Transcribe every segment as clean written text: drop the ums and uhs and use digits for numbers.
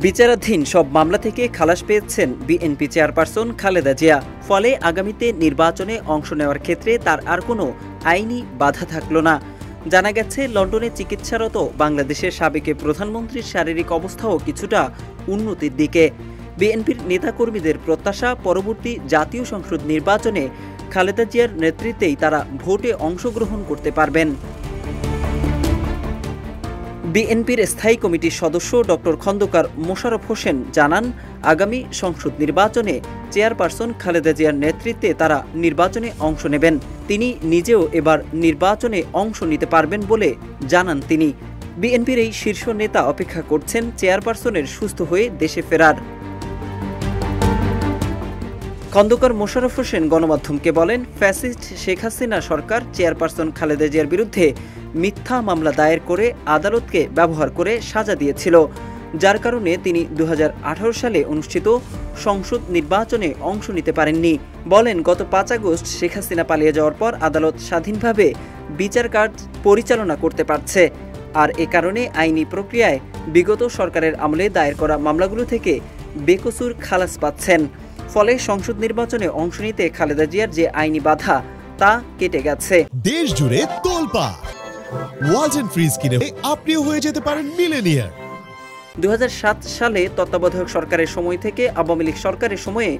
বিচারাধীন সব মামলা থেকে খালাস পেয়েছেন বিএনপি চেয়ারপারসন খালেদা জিয়া। ফলে আগামীতে নির্বাচনে অংশ নেওয়ার ক্ষেত্রে তার আর কোনো আইনি বাধা থাকল না। জানা গেছে, লন্ডনে চিকিৎসারত বাংলাদেশের সাবেক প্রধানমন্ত্রীর শারীরিক অবস্থাও কিছুটা উন্নতির দিকে। বিএনপির নেতাকর্মীদের প্রত্যাশা, পরবর্তী জাতীয় সংসদ নির্বাচনে খালেদা জিয়ার নেতৃত্বেই তারা ভোটে অংশগ্রহণ করতে পারবেন। বিএনপির স্থায়ী কমিটির সদস্য ডক্টর খন্দকার মোশাররফ হোসেন জানান, আগামী সংসদ নির্বাচনে চেয়ারপারসন খালেদা জিয়ার নেতৃত্বে তারা নির্বাচনে অংশ নেবেন। তিনি নিজেও এবার নির্বাচনে অংশ নিতে পারবেন বলে জানান তিনি। বিএনপির এই শীর্ষ নেতা অপেক্ষা করছেন চেয়ারপারসনের সুস্থ হয়ে দেশে ফেরার। খন্দকার মোশাররফ হোসেন গণমাধ্যমকে বলেন, ফ্যাসিস্ট শেখ হাসিনা সরকার চেয়ারপারসন খালেদা জিয়ার বিরুদ্ধে মিথ্যা মামলা দায়ের করে আদালতকে ব্যবহার করে সাজা দিয়েছিল, যার কারণে তিনি 2018 সালে অনুষ্ঠিত সংসদ নির্বাচনে অংশ নিতে পারেননি। বলেন, গত 5 আগস্ট শেখ হাসিনা পালিয়ে যাওয়ার পর আদালত স্বাধীনভাবে বিচার কাজ পরিচালনা করতে পারছে, আর এ কারণে আইনি প্রক্রিয়ায় বিগত সরকারের আমলে দায়ের করা মামলাগুলো থেকে বেকসুর খালাস পাচ্ছেন। ফলে সংসদ নির্বাচনে অংশ নিতে খালেদা জিয়ার যে আইনি বাধা তা কেটে গেছে। দেশ জুড়ে তোলপাড় ওয়ালটন ফ্রিজ কিনে আপনিও হয়ে যেতে পারেন মিলেনিয়ার। 2007 সালে তত্ত্বাবধায়ক সরকারের সময় থেকে আওয়ামী লীগ সরকারের সময়ে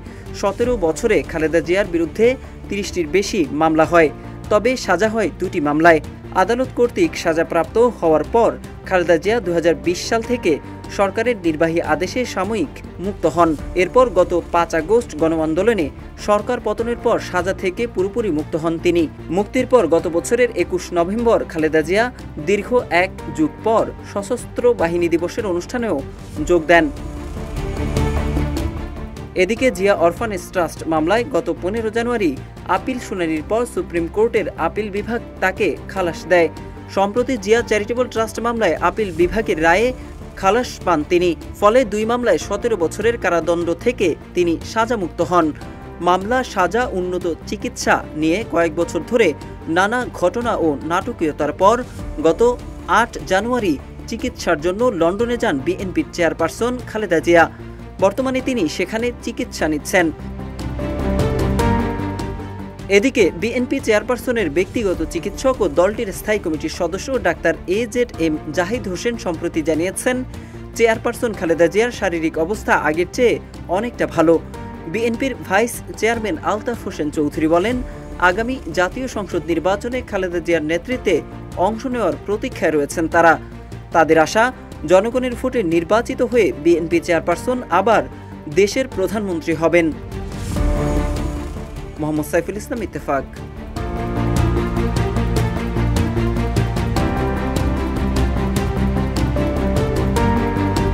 17 বছরে খালেদা জিয়ার বিরুদ্ধে 30টির বেশি মামলা হয়, তবে সাজা হয় 2টি মামলায়। আদালত কর্তৃক সাজাপ্রাপ্ত হওয়ার পর খালেদা জিয়া 2020 সাল থেকে সরকারের নির্বাহী আদেশে সাময়িক মুক্ত হন। এরপর গত 5 আগস্ট গণ আন্দোলনে সরকার পতনের পর সাজা থেকে পুরোপুরি মুক্ত হন তিনি। মুক্তির পর গত বছরের 21 নভেম্বর খালেদা জিয়া দীর্ঘ 1 যুগ পর সশস্ত্র বাহিনী দিবসের অনুষ্ঠানেও যোগ দেন। এদিকে জিয়া অরফানেজ ট্রাস্ট মামলায় গত 15 জানুয়ারি আপিল শুনানির পর সুপ্রিম কোর্টের আপিল বিভাগ তাকে খালাস দেয়। সম্প্রতি জিয়া চ্যারিটেবল ট্রাস্ট মামলায় আপিল বিভাগের রায়ে খালাস পান তিনি। ফলে 2 মামলায় 17 বছরের কারাদণ্ড থেকে তিনি সাজামুক্ত হন। মামলা, সাজা, উন্নত চিকিৎসা নিয়ে কয়েক বছর ধরে নানা ঘটনা ও নাটকীয়তার পর গত 8 জানুয়ারি চিকিৎসার জন্য লন্ডনে যান বিএনপির চেয়ারপারসন খালেদা জিয়া। বর্তমানে তিনি সেখানে চিকিৎসা নিচ্ছেন। এদিকে বিএনপি চেয়ারপারসনের ব্যক্তিগত চিকিৎসক ও দলটির স্থায়ী কমিটির সদস্য ডাক্তার AZM জাহিদ হোসেন সম্প্রতি জানিয়েছেন, চেয়ারপারসন খালেদা জিয়ার শারীরিক অবস্থা আগের চেয়ে অনেকটা ভালো। বিএনপির ভাইস চেয়ারম্যান আলতাফ হোসেন চৌধুরী বলেন, আগামী জাতীয় সংসদ নির্বাচনে খালেদা জিয়ার নেতৃত্বে অংশ নেওয়ার প্রতীক্ষায় রয়েছেন তারা। তাদের আশা, জনগণের ভোটে নির্বাচিত হয়ে বিএনপি চেয়ারপারসন আবার দেশের প্রধানমন্ত্রী হবেন। মোহাম্মদ সাইফুল ইসলাম, ইত্তেফাক।